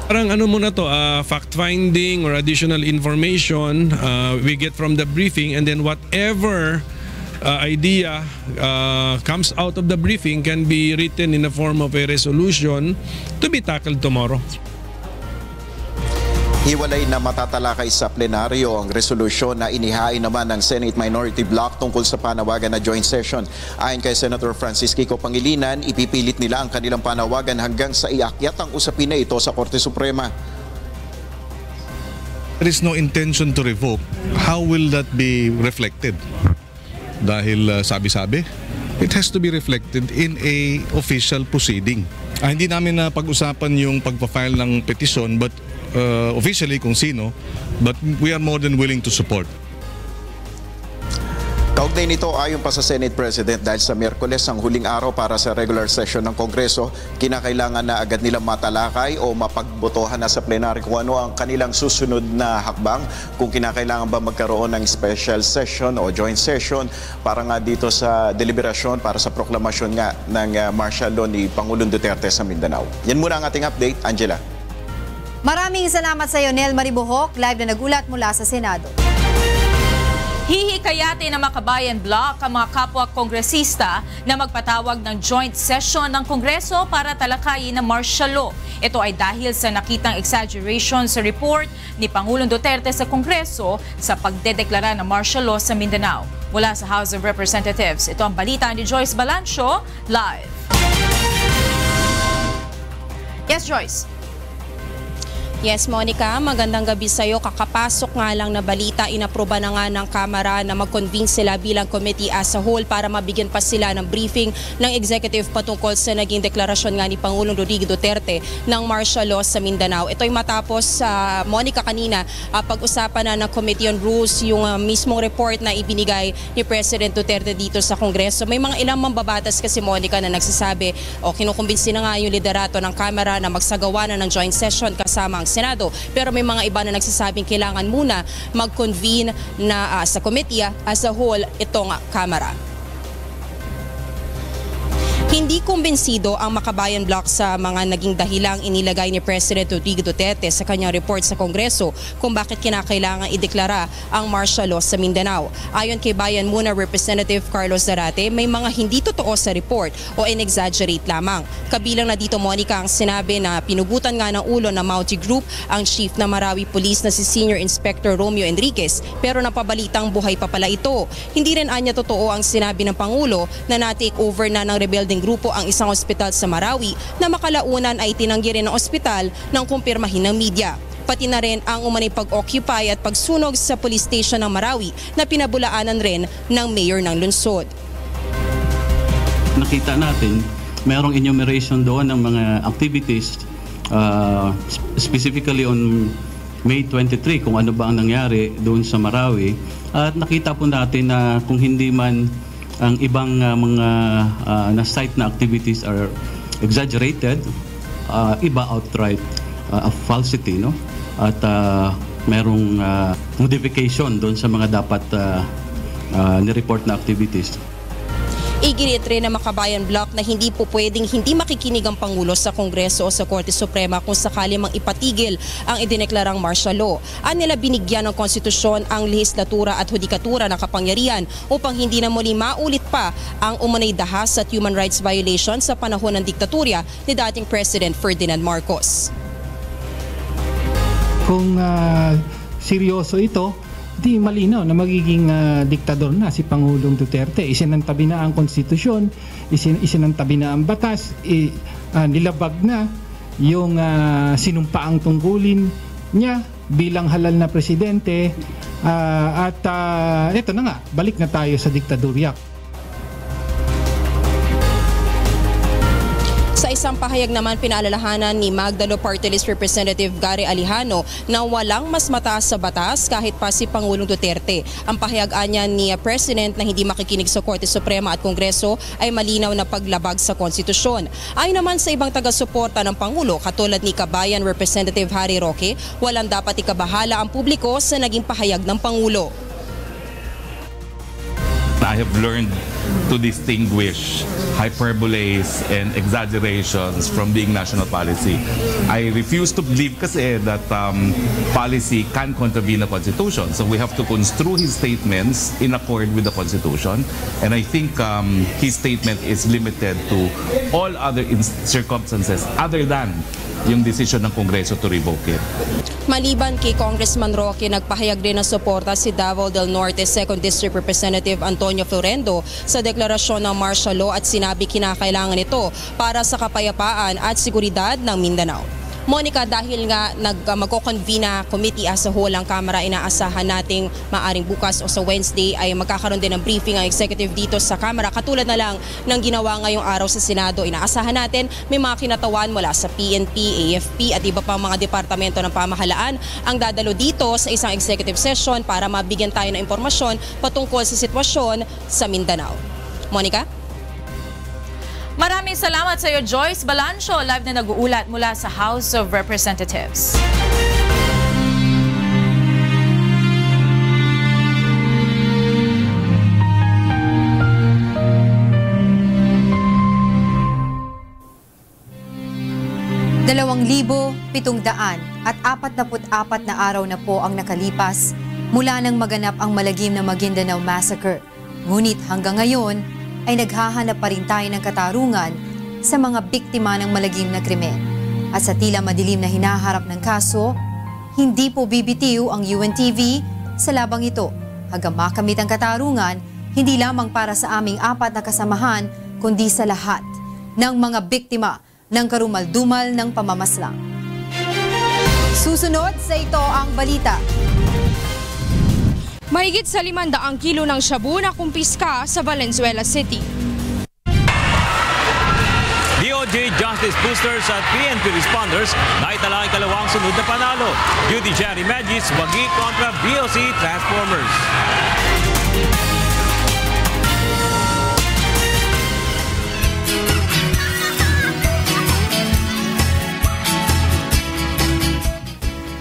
Parang ano muna to, fact-finding or additional information we get from the briefing, and then whatever idea comes out of the briefing can be written in the form of a resolution to be tackled tomorrow. Hiwalay na matatalakay sa plenaryo ang resolusyon na inihain naman ng Senate Minority Bloc tungkol sa panawagan na joint session. Ayon kay Senator Francis Kiko Pangilinan, ipipilit nila ang kanilang panawagan hanggang sa iakyat ang usapin na ito sa Korte Suprema. There is no intention to revoke. How will that be reflected? Dahil sabi-sabi, it has to be reflected in a official proceeding. Hindi namin na pag-usapan yung pagpa-file ng petisyon, but officially kung sino, but we are more than willing to support. Kaugnay nito, ayon pa sa Senate President, dahil sa Miyerkules ang huling araw para sa regular session ng Kongreso, kinakailangan na agad nilang matalakay o mapagbotohan na sa plenary kung ano ang kanilang susunod na hakbang, kung kinakailangan ba magkaroon ng special session o joint session para nga dito sa deliberasyon para sa proklamasyon nga ng martial law ni Pangulong Duterte sa Mindanao. Yan muna ang ating update, Angela. Maraming salamat sa iyo, Nel Maribohok, live na nagulat mula sa Senado. Hihikayatin ng Makabayan Bloc ang mga kapwa kongresista na magpatawag ng joint session ng Kongreso para talakayin ang martial law. Ito ay dahil sa nakitang exaggeration sa report ni Pangulong Duterte sa Kongreso sa pagdedeklara ng martial law sa Mindanao. Mula sa House of Representatives, ito ang balita ni Joyce Balancio, live. Yes, Joyce. Yes, Monica, magandang gabi sa iyo. Kakapasok nga lang na balita, inaproba na nga ng Kamara na mag-convene sila bilang committee as a whole para mabigyan pa sila ng briefing ng executive patungkol sa naging deklarasyon nga ni Pangulong Rodrigo Duterte ng martial law sa Mindanao. Ito ay matapos, Monica, kanina pag-usapan na ng Committee on Rules yung mismong report na ibinigay ni President Duterte dito sa Kongreso. May mga ilang mambabatas kasi, Monica, na nagsasabi o kinukumbinsi na nga yung liderato ng Kamara na magsagawa na ng joint session kasama ang Senado. Pero may mga iba na nagsasabing kailangan muna mag-convene na sa committee as a whole itong Kamara. Hindi kumbinsido ang Makabayan Bloc sa mga naging dahilang inilagay ni President Rodrigo Duterte sa kanyang report sa Kongreso kung bakit kinakailangan ideklara ang martial law sa Mindanao. Ayon kay Bayan Muna Representative Carlos Zarate, may mga hindi totoo sa report o in-exaggerate lamang. Kabilang na dito, Monica, ang sinabi na pinugutan nga ng ulo ng Mauti Group ang chief na Marawi Police na si Senior Inspector Romeo Enriquez, pero napabalitang buhay pa pala ito. Hindi rin anya totoo ang sinabi ng Pangulo na na-take over na ng rebelding grupo ang isang ospital sa Marawi na makalaunan ay tinanggi rin ng ospital nang kumpirmahin ng media. Pati na rin ang umanay pag-occupy at pagsunog sa police station ng Marawi na pinabulaanan rin ng mayor ng lungsod. Nakita natin mayroong enumeration doon ng mga activities specifically on May 23 kung ano ba ang nangyari doon sa Marawi, at nakita po natin na kung hindi man ang ibang mga na-cite na activities are exaggerated, iba outright falsity, no? At merong modification doon sa mga dapat ni-report na activities. Iginit rin ng Makabayan Bloc na hindi po pwedeng hindi makikinig ang Pangulo sa Kongreso o sa Korte Suprema kung sakali mang ipatigil ang idineklarang martial law. Anila binigyan ng konstitusyon ang lehislatura at hudikatura ng kapangyarihan upang hindi na muli maulit pa ang umunay dahas at human rights violation sa panahon ng diktatorya ni dating President Ferdinand Marcos. Kung seryoso ito, di malinaw na magiging diktador na si Pangulong Duterte. Isinantabi na ang konstitusyon, isinantabi na ang batas, nilabag na yung sinumpaang tungkulin niya bilang halal na presidente, at ito na nga, balik na tayo sa diktadorya. Sa isang pahayag naman, pinaalalahanan ni Magdalo Party List Representative Gary Alejano na walang mas mataas sa batas kahit pa si Pangulong Duterte. Ang pahayag niya ni President na hindi makikinig sa Korte Suprema at Kongreso ay malinaw na paglabag sa konstitusyon. Ayon naman sa ibang taga-suporta ng Pangulo, katulad ni Kabayan Representative Harry Roque, walang dapat ikabahala ang publiko sa naging pahayag ng Pangulo. I have learned to distinguish hyperboles and exaggerations from being national policy. I refuse to believe kasi that policy can contravene the Constitution. So we have to construe his statements in accord with the Constitution. And I think his statement is limited to all other circumstances other than yung decision ng Kongreso to revoke it. Maliban kay Congressman Roque, nagpahayag din ng suporta si Davao del Norte 2nd District Representative Antonio Florendo sa deklarasyon ng martial law at sinabi kinakailangan ito para sa kapayapaan at seguridad ng Mindanao. Monica, dahil nga magko-convene na committee as a whole ang Kamara, inaasahan nating maaring bukas o sa Wednesday ay magkakaroon din ng briefing ang executive dito sa Kamara. Katulad na lang ng ginawa ngayong araw sa Senado, inaasahan natin may mga kinatawan mula sa PNP, AFP at iba pang mga departamento ng pamahalaan ang dadalo dito sa isang executive session para mabigyan tayo ng impormasyon patungkol sa sitwasyon sa Mindanao. Monica? Maraming salamat sa iyo, Joyce Balancio, live na nag-uulat mula sa House of Representatives. 2,744 na araw na po ang nakalipas mula nang maganap ang malagim na Maguindanao Massacre. Ngunit hanggang ngayon ay naghahanap pa rin tayo ng katarungan sa mga biktima ng malagim na krimen. At sa tila madilim na hinaharap ng kaso, hindi po bibitiw ang UNTV sa labang ito hanggang makamit ang katarungan, hindi lamang para sa aming 4 na kasamahan, kundi sa lahat ng mga biktima ng karumal-dumal ng pamamaslang. Susunod sa ito ang balita. Mahigit sa 500 kilo ng shabu na kumpiska sa Valenzuela City. DOJ Justice Boosters at PNP Responders naitala ang kalawang sunod na panalo. Judiciary Magis, wagi kontra BOC Transformers.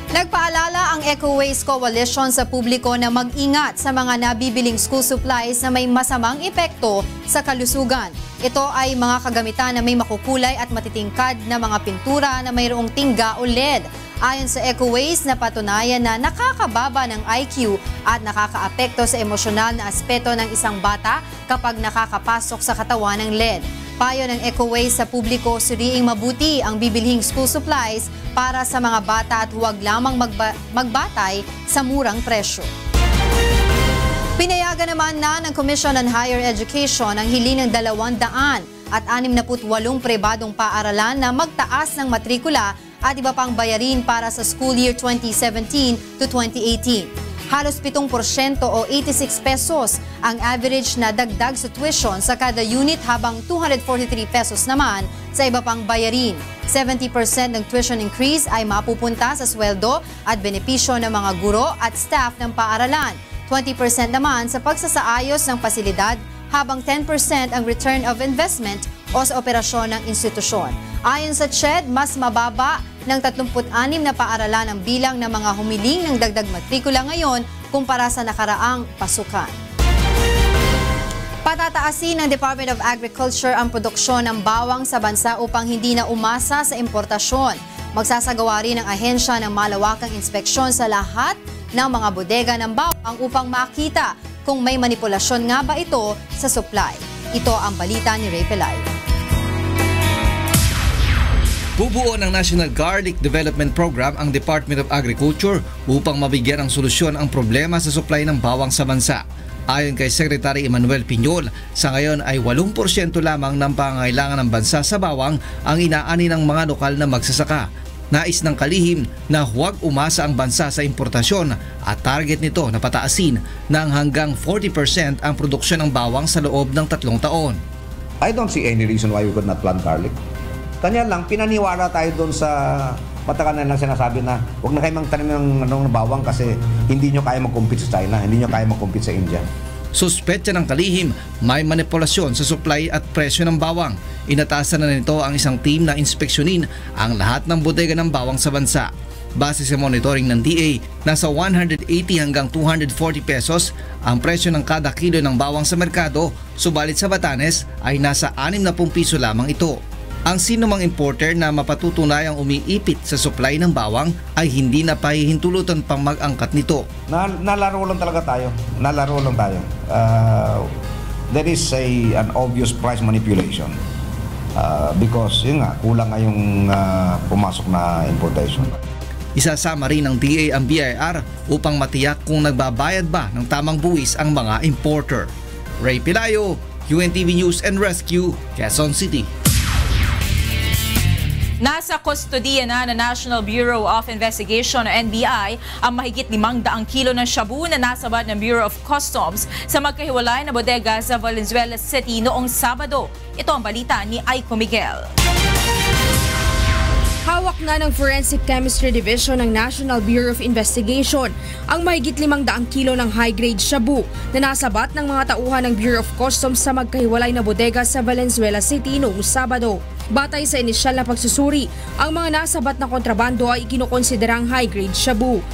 Nagpaalala ang Eco Waste Coalition sa publiko na mag-ingat sa mga nabibiling school supplies na may masamang epekto sa kalusugan. Ito ay mga kagamitan na may makukulay at matitingkad na mga pintura na mayroong tingga o LED. Ayon sa Eco Waste, napatunayan na nakakababa ng IQ at nakakaapekto sa emosyonal na aspeto ng isang bata kapag nakakapasok sa katawan ng LED. Payo ng Eco Waste sa publiko, suriing mabuti ang bibilhing school supplies para sa mga bata at huwag lamang magbatay sa murang presyo. Pinayagan naman na ng Commission on Higher Education ang hiling ng 200 at 68 pribadong paaralan na magtaas ng matrikula at iba pang bayarin para sa school year 2017 to 2018. Halos 7% o 86 pesos ang average na dagdag sa tuition sa kada unit habang 243 pesos naman sa iba pang bayarin. 70% ng tuition increase ay mapupunta sa sweldo at benepisyo ng mga guro at staff ng paaralan. 20% naman sa pagsasaayos ng pasilidad habang 10% ang return of investment o sa operasyon ng institusyon. Ayon sa CHED, mas mababa ng 36 na paaralan ang bilang ng mga humiling ng dagdag matrikula ngayon kumpara sa nakaraang pasukan. Patataasin ng Department of Agriculture ang produksyon ng bawang sa bansa upang hindi na umasa sa importasyon. Magsasagawa rin ang ahensya ng malawakang inspeksyon sa lahat ng mga bodega ng bawang upang makita kung may manipulasyon nga ba ito sa supply. Ito ang balita ni Ray Pelayo. Bubuo ng National Garlic Development Program ang Department of Agriculture upang mabigyan ng solusyon ang problema sa supply ng bawang sa bansa. Ayon kay Secretary Emmanuel Piñol, sa ngayon ay 8% lamang ng pangangailangan ng bansa sa bawang ang inaani ng mga lokal na magsasaka. Nais ng kalihim na huwag umasa ang bansa sa importasyon at target nito na pataasin ng hanggang 40% ang produksyon ng bawang sa loob ng 3 taon. I don't see any reason why we could not plant garlic. Kanya lang, pinaniwala tayo doon sa matagal na lang sinasabi na huwag na kayo magtanim ng bawang kasi hindi nyo kaya mag-compete sa China, hindi nyo kaya mag-compete sa India. Suspetsa ng kalihim, may manipulasyon sa supply at presyo ng bawang. Inatasan na nito ang isang team na inspeksyonin ang lahat ng bodega ng bawang sa bansa. Base sa monitoring ng DA, nasa 180 hanggang 240 pesos ang presyo ng kada kilo ng bawang sa merkado, subalit sa Batanes ay nasa 60 piso lamang ito. Ang sinumang importer na mapatutunayang umiipit sa supply ng bawang ay hindi na pahihintulutan pang mag-angkat nito. Nalaro lang talaga tayo. Nalaro lang tayo. There is an obvious price manipulation because yun nga, kulang nga yung pumasok na importation. Isasama rin ng DA ang BIR upang matiyak kung nagbabayad ba ng tamang buwis ang mga importer. Ray Pelayo, UNTV News and Rescue, Quezon City. Nasa kustodiya na ng National Bureau of Investigation o NBI ang mahigit 500 kilo ng shabu na nasabat ng Bureau of Customs sa magkahiwalay na bodega sa Valenzuela City noong Sabado. Ito ang balita ni Aiko Miguel. Hawak na ng Forensic Chemistry Division ng National Bureau of Investigation ang mahigit 500 kilo ng high-grade shabu na nasabat ng mga tauhan ng Bureau of Customs sa magkahiwalay na bodega sa Valenzuela City noong Sabado. Batay sa inisyal na pagsusuri, ang mga nasabat na kontrabando ay ikinukonsiderang high-grade shabu.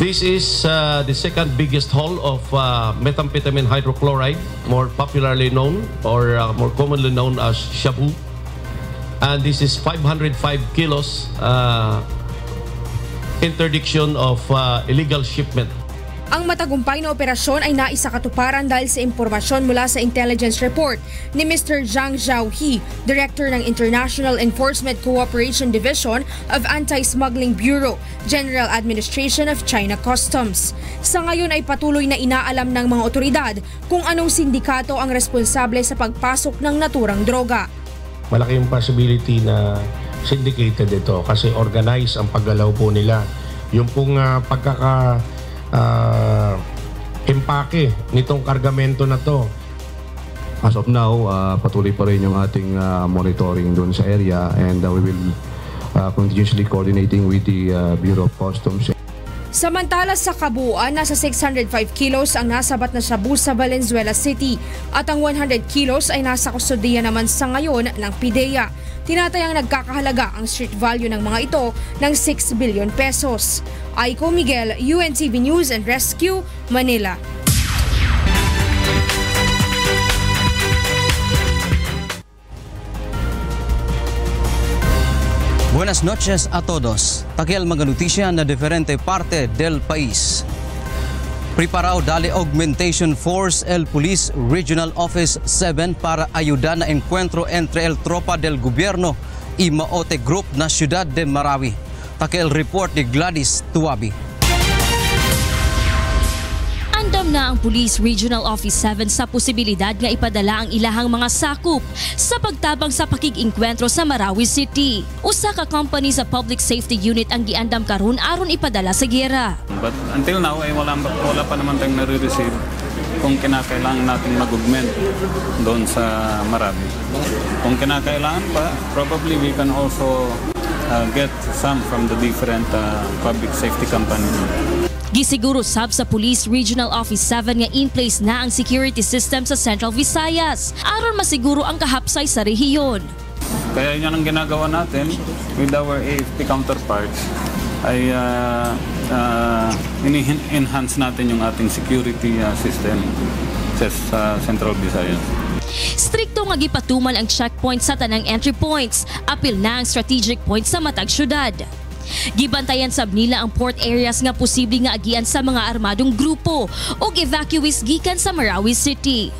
This is the second biggest haul of methamphetamine hydrochloride, more popularly known or more commonly known as shabu. And this is 505 kilos interdiction of illegal shipment. Ang matagumpay na operasyon ay naisakatuparan dahil sa impormasyon mula sa intelligence report ni Mr. Zhang Zhaohe, Director ng International Enforcement Cooperation Division of Anti-Smuggling Bureau, General Administration of China Customs. Sa ngayon ay patuloy na inaalam ng mga otoridad kung anong sindikato ang responsable sa pagpasok ng naturang droga. Malaki yung possibility na syndicated ito kasi organized ang paggalaw po nila. Yung pong impake nitong kargamento na to. As of now, patuloy pa rin yung ating monitoring doon sa area, and we will continuously coordinating with the Bureau of Customs. Samantala sa kabuuan, nasa 605 kilos ang nasabat na shabu sa Valenzuela City at ang 100 kilos ay nasa kustodiya naman sa ngayon ng PIDEA. Tinatayang nagkakahalaga ang street value ng mga ito ng 6 billion pesos. Aiko Miguel, UNTV News and Rescue, Manila. Buenas noches a todos. Takial mga notisya na diferente parte del país. Preparado dali Augmentation Force el Police Regional Office 7 para ayudar na encuentro entre el tropa del gobierno y Maote Group na Ciudad de Marawi. Takial report ni Gladys Tuabi. Andam na ang Police Regional Office 7 sa posibilidad nga ipadala ang ilahang mga sakop sa pagtabang sa pakig-inkwentro sa Marawi City. Usa ka company sa Public Safety Unit ang giandam karon aron ipadala sa giyera. But until now ay wala pa naman tayong nare-receive kung kinakailangan natin mag-augment doon sa Marawi. Kung kinakailangan pa, probably we can also get some from the different public safety companies. Gisiguro sab sa Police Regional Office 7 nga in place na ang security system sa Central Visayas aron masiguro ang kahapsay sa rehiyon. Kaya yan ang ginagawa natin with our AFP counterparts ay ini-enhance natin yung ating security system sa Central Visayas. Strikto nga gipatuman ang checkpoint sa tanang entry points, apil na ang strategic points sa matag syudad. Gibantayan sab nila ang port areas nga posible nga agian sa mga armadong grupo o evacuees gikan sa Marawi City.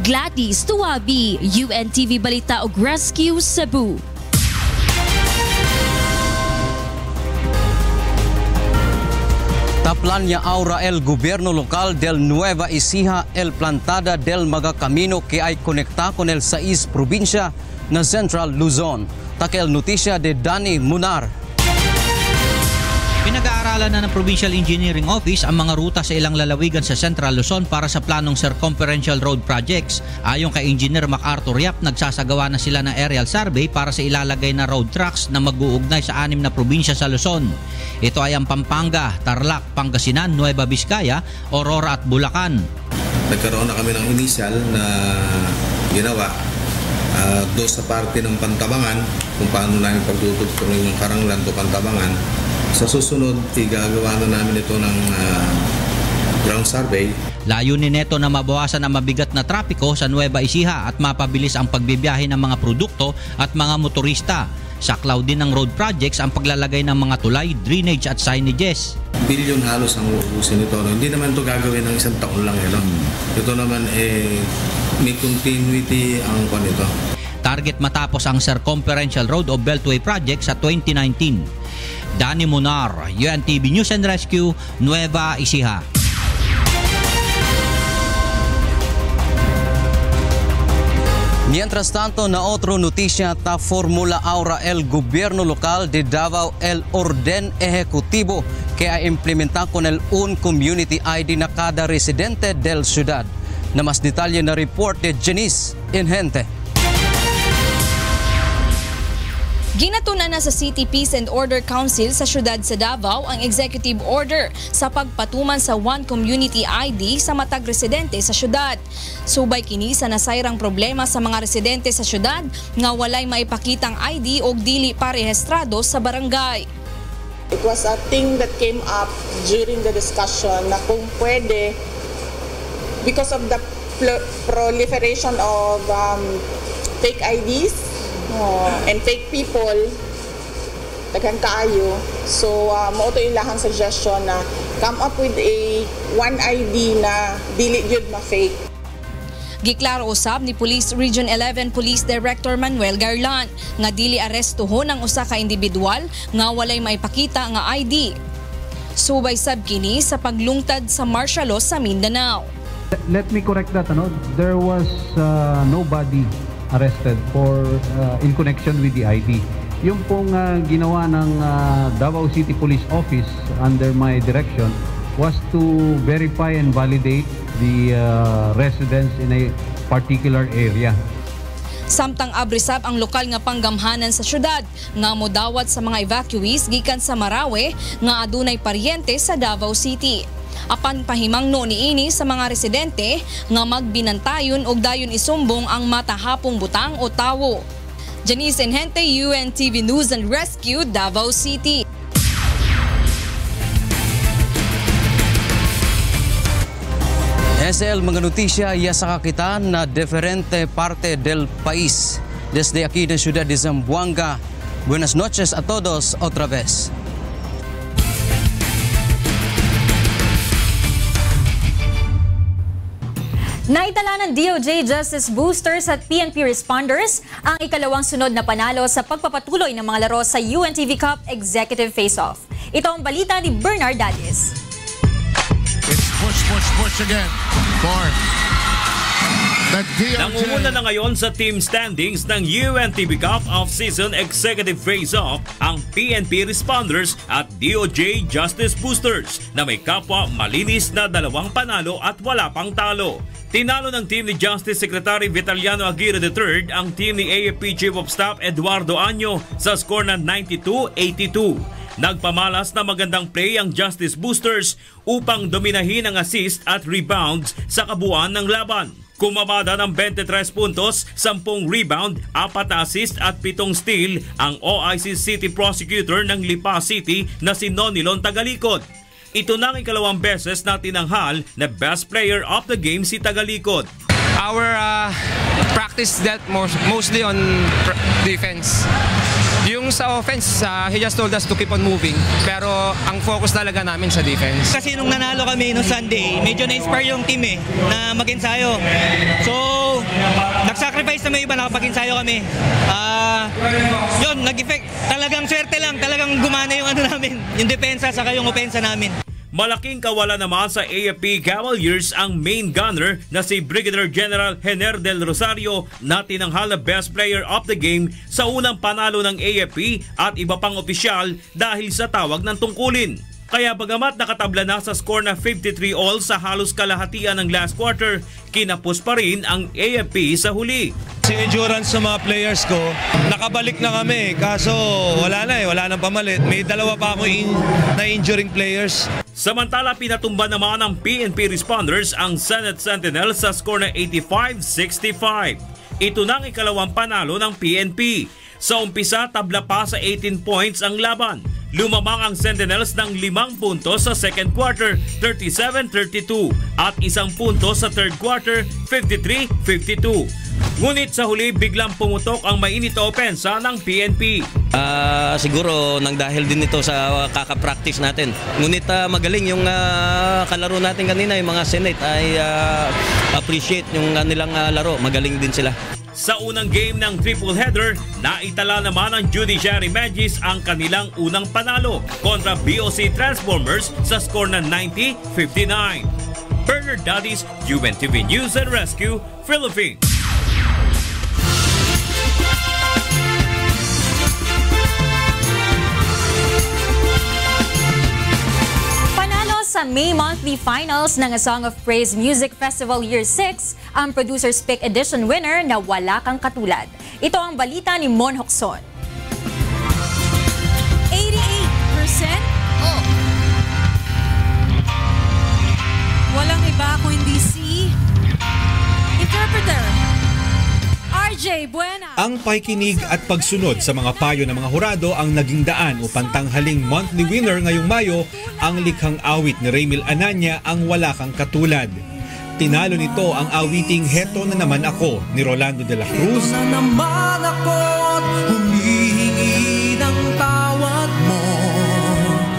Gladys Tuabi, UNTV Balita ug Rescue Cebu. Taplan niya aura el gobierno local del Nueva Ecija el plantada del Magacamino que ay conecta con el 6 probinsya na Central Luzon. Takel notisya de Danny Munar. Pinag-aaralan na ng Provincial Engineering Office ang mga ruta sa ilang lalawigan sa Central Luzon para sa planong circumferential road projects. Ayon kay Engineer MacArthur Yap, nagsasagawa na sila ng aerial survey para sa ilalagay na road tracks na mag-uugnay sa 6 na probinsya sa Luzon. Ito ay ang Pampanga, Tarlac, Pangasinan, Nueva Vizcaya, Aurora at Bulacan. Nagkaroon na kami ng initial na ginawa doon sa parte ng Pantabangan kung paano namin pagtutugtungin yung Karanglan to Pantabangan. Sa susunod, igagawa na namin ito ng ground survey. Layunin nito na mabawasan ang mabigat na trapiko sa Nueva Ecija at mapabilis ang pagbibiyahe ng mga produkto at mga motorista. Saklaw din ng road projects ang paglalagay ng mga tulay, drainage at signages. Bilyon halos ang uubusin ito. Hindi naman ito gagawin ng isang taon lang. Ito naman may continuity ang kwan ito. Target matapos ang circumferential road o Beltway project sa 2019. Danny Munar, UNTV News and Rescue, Nueva Ecija. Mientras tanto, na otro noticia ta formula ahora el gobierno local de Davao el orden ejecutivo que ha implementado con el un community ID na cada residente del ciudad. Na mas detalye na report de Janice Inhente. Ginatunan na sa City Peace and Order Council sa siyudad sa Davao ang executive order sa pagpatuman sa One Community ID sa matag residente sa siyudad. Subay kini sa nasayrang problema sa mga residente sa siyudad nga walay maipakitang ID o dili parehistrado sa barangay. It was a thing that came up during the discussion na kung pwede, because of the proliferation of fake IDs, and fake people daghan kaayo. So mao to ilahang suggestion na come up with a one ID na dili gyud ma-fake. Giklaro usab ni Police Region 11 Police Director Manuel Garland nga dili arestuhon ang usa ka individual nga walay maipakita nga ID. Subay sab kini sa paglungtad sa martial law sa Mindanao. Let me correct that. There was nobody arrested for in connection with the ID. Yung pong ginawa ng Davao City Police Office under my direction was to verify and validate the residents in a particular area. Samtang abrisab ang lokal nga panggamhanan sa syudad nga modawat sa mga evacuees gikan sa Marawi nga adunay paryente sa Davao City. Apan pahimangno niini sa mga residente nga magbinantayon og dayon isumbong ang matahapong butang o tawo. Janice Enhente, UNTV News and Rescue, Davao City. SL mga notisya iya sa kakitaan na diferente parte del país. Desde aquí de Ciudad de Zamboanga. Buenas noches a todos otra vez. Naitala ng DOJ Justice Boosters at PNP Responders ang ikalawang sunod na panalo sa pagpapatuloy ng mga laro sa UNTV Cup Executive Face-Off. Ito ang balita ni Bernard Dadis. It's push again for the DOJ. Nangunguna na ngayon sa team standings ng UNTV Cup Off-Season Executive Face-Off ang PNP Responders at DOJ Justice Boosters na may kapwa malinis na 2 panalo at wala pang talo. Tinalo ng team ni Justice Secretary Vitaliano Aguirre III ang team ni AFP Chief of Staff Eduardo Año sa score na 92-82. Nagpamalas na magandang play ang Justice Boosters upang dominahin ang assist at rebounds sa kabuuan ng laban. Kumamada ng 23 puntos, 10 rebound, 4 na assist at 7 steal ang OIC City Prosecutor ng Lipa City na si Nonilon Tagalikod. Ito na ang ikalawang beses na tinanghal na best player of the game si Tagalikod. Our practice dealt mostly on defense. Yung sa offense, he just told us to keep on moving. Pero ang focus talaga namin sa defense. Kasi nung nanalo kami no Sunday, medyo na-inspire yung team na mag-ensayo. So, nag-sacrifice na may iba, nakapag-ensayo kami. Yun, nag-effect. Talagang swerte lang, talagang gumana yung namin, yung depensa saka yung opensa namin. Malaking kawala naman sa AFP Cavaliers ang main gunner na si Brigadier General Hener del Rosario na tinanghal na best player of the game sa unang panalo ng AFP at iba pang opisyal dahil sa tawag ng tungkulin. Kaya bagamat nakatabla na sa score na 53 all sa halos kalahatian ng last quarter, kinapos pa rin ang AFP sa huli. Si endurance sa mga players ko, nakabalik na kami kaso wala nang pamalit. May 2 pa ako na-injuring players. Samantala pinatumba naman ng PNP Responders ang Senate Sentinel sa score na 85-65. Ito na ang ikalawang panalo ng PNP. Sa umpisa, tabla pa sa 18 points ang laban. Lumamang ang Sentinels ng 5 puntos sa second quarter, 37-32 at 1 punto sa third quarter, 53-52. Ngunit sa huli biglang pumutok ang mainit na opensa ng PNP. Siguro nang dahil din ito sa kaka-practice natin. Ngunit magaling yung kalaro natin kanina, yung mga Senate ay appreciate yung nilang laro. Magaling din sila. Sa unang game ng triple header, naitala naman ng Judiciary Magis ang kanilang unang panalo kontra BOC Transformers sa score na 90-59. Bernard Dadis, UNTV News and Rescue, Philippines. Sa May Monthly Finals ng A Song of Praise Music Festival Year 6, ang Producer's Pick Edition winner na wala kang katulad. Ito ang balita ni Mon Hokson. 88%? Oh. Walang iba kundi si Interpreter RJ Buena. Ang pakikinig at pagsunod sa mga payo ng mga hurado ang naging daan upang tanghaling monthly winner ngayong Mayo ang likhang awit ni Raymil Ananya, ang Wala Kang Katulad. Tinalo nito ang awiting Heto na Naman Ako ni Rolando de la Cruz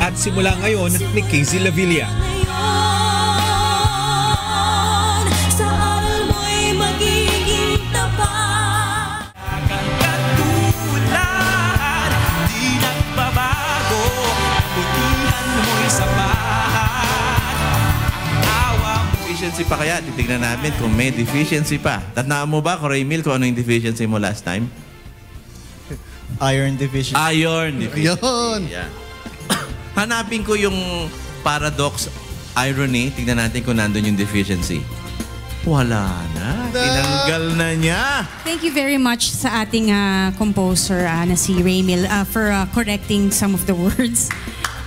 at simula ngayon ni Casey Lavilla. Deficiency pa kaya? Titignan namin kung may deficiency pa. Tandaan mo ba, Raymil, kung ano yung deficiency mo last time? Iron deficiency. Iron deficiency. Yun! Yeah. Hanapin ko yung paradox irony. Tignan natin kung nandun yung deficiency. Wala na. Tinanggal na niya. Thank you very much sa ating composer na si Raymil for correcting some of the words.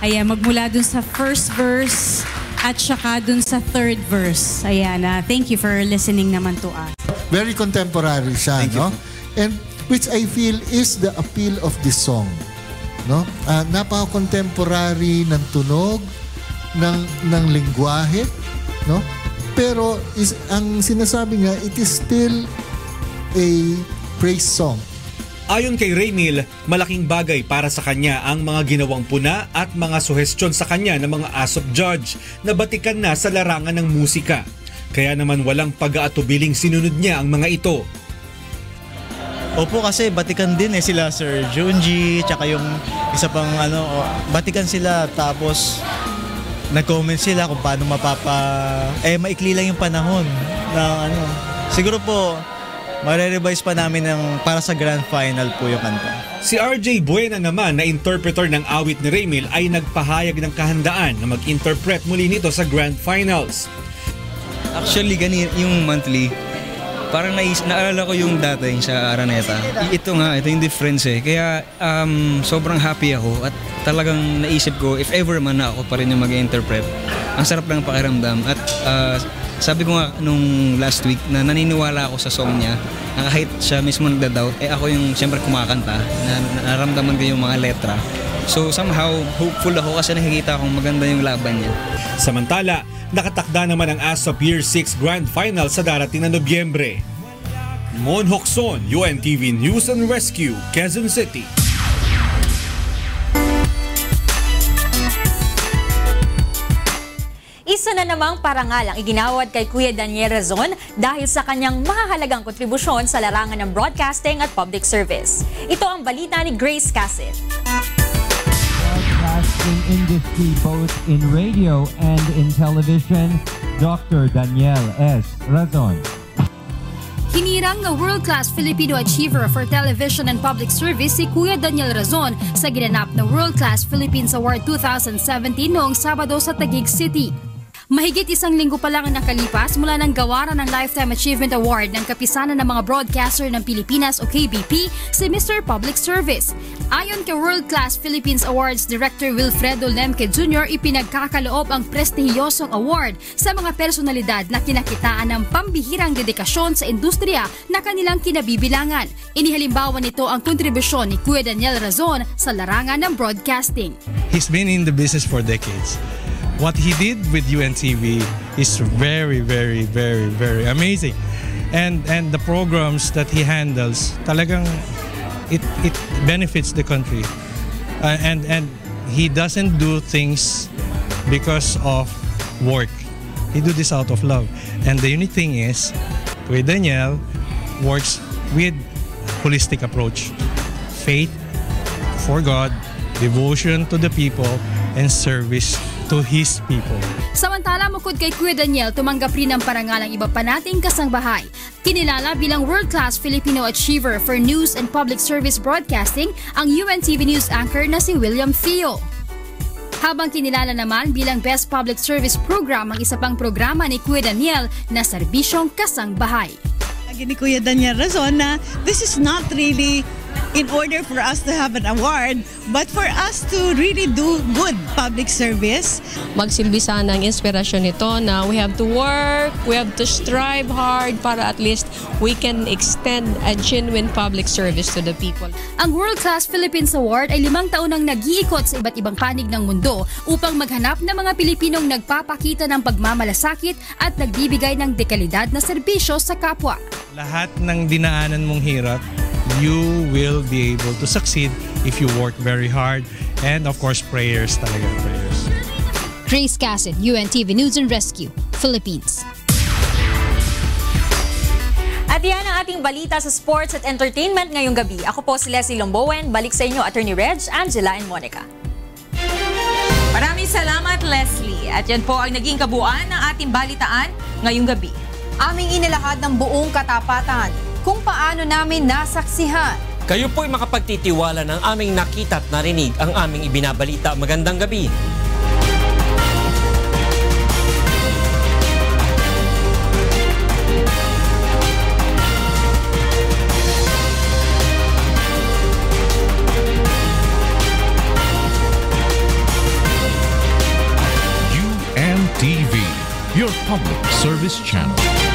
Ayan, magmula dun sa first verse at saka dun sa third verse. Ayan, thank you for listening naman to us. Very contemporary siya, no? And which I feel is the appeal of this song. No? Napaka-contemporary ng tunog, ng lingwahe, no? Pero ang sinasabi nga, it is still a praise song. Ayon kay Raymil, malaking bagay para sa kanya ang mga ginawang puna at mga suhestyon sa kanya ng mga ASOP judge na batikan na sa larangan ng musika. Kaya naman walang pag-aatubiling sinunod niya ang mga ito. Opo, kasi batikan din sila Sir Junji, tsaka yung isa pang batikan sila, tapos nag-comment sila kung paano maikli lang yung panahon na siguro po mare-revise pa namin para sa grand final po yung kanta. Si RJ Buena naman na interpreter ng awit ni Raymil ay nagpahayag ng kahandaan na mag-interpret muli nito sa grand finals. Actually, yung monthly, parang naalala ko yung dating sa Araneta. Ito yung difference Kaya sobrang happy ako at talagang naisip ko, if ever man ako pa rin yung mag-interpret, ang sarap lang pakiramdam. At sabi ko nga nung last week na naniniwala ako sa song niya, na kahit siya mismo nagda-doubt, ako yung siyempre kumakanta, na naramdaman ko yung mga letra. So somehow, hopeful ako kasi nakikita akong maganda yung laban niya. Samantala, nakatakda naman ang ASOP Year 6 Grand Final sa darating na Nobyembre. Mon Hokson, UNTV News and Rescue, Quezon City. Isa na namang parangal ang iginawad kay Kuya Daniel Razon dahil sa kanyang mahahalagang kontribusyon sa larangan ng broadcasting at public service. Ito ang balita ni Grace Cassin. Broadcasting industry both in radio and in television, Dr. Daniel S. Razon. Hinirang na world-class Filipino achiever for television and public service si Kuya Daniel Razon sa ginanap na World-Class Philippines Award 2017 noong Sabado sa Taguig City. Mahigit isang linggo pa lang ang nakalipas mula ng gawaran ng Lifetime Achievement Award ng Kapisanan ng mga Broadcaster ng Pilipinas o KBP si Mr. Public Service. Ayon kay World Class Philippines Awards Director Wilfredo Lemke Jr., ipinagkakaloob ang prestihiyosong award sa mga personalidad na kinakitaan ng pambihirang dedikasyon sa industriya na kanilang kinabibilangan. Inihalimbawa nito ang kontribusyon ni Kuya Daniel Razon sa larangan ng broadcasting. He's been in the business for decades. What he did with UNTV is very, very, very, very amazing. And the programs that he handles, talagang it benefits the country. And he doesn't do things because of work. He do this out of love. And the unique thing is, Kuya Daniel works with holistic approach. Faith for God, devotion to the people, and service to His people. Samantala, bukod kay Kuya Daniel, tumanggap rin ng parangal ang iba pa nating kasangbahay. Kinilala bilang world-class Filipino achiever for news and public service broadcasting ang UNTV News anchor na si William Fio. Habang kinilala naman bilang Best Public Service Program ang isa pang programa ni Kuya Daniel na Serbisyong Kasangbahay. Ni Kuya Daniel Razon na this is not really in order for us to have an award, but for us to really do good public service. Magsilbi sana ang inspirasyon nito na we have to work, we have to strive hard para at least we can extend a genuine public service to the people. Ang World Class Philippines Award ay 5 taon nang nag-iikot sa iba't ibang panig ng mundo upang maghanap ng mga Pilipinong nagpapakita ng pagmamalasakit at nagbibigay ng dekalidad na serbisyo sa kapwa. Lahat ng dinaanan mong hirap, you will be able to succeed if you work very hard, and of course prayers talaga, prayers. Grace Cassin, UNTV News and Rescue, Philippines. At yan ang ating balita sa sports at entertainment ngayong gabi. Ako po si Leslie Lombowen. Balik sa inyo, Attorney Reg, Angela, and Monica. Maraming salamat, Leslie. At yan po ang naging kabuuan ng ating balitaan ngayong gabi. Aming inilahad ng buong katapatan kung paano namin nasaksihan. Kayo po'y makapagtitiwala ng aming nakita at narinig ang aming ibinabalita. Magandang gabi. UNTV, your public service channel.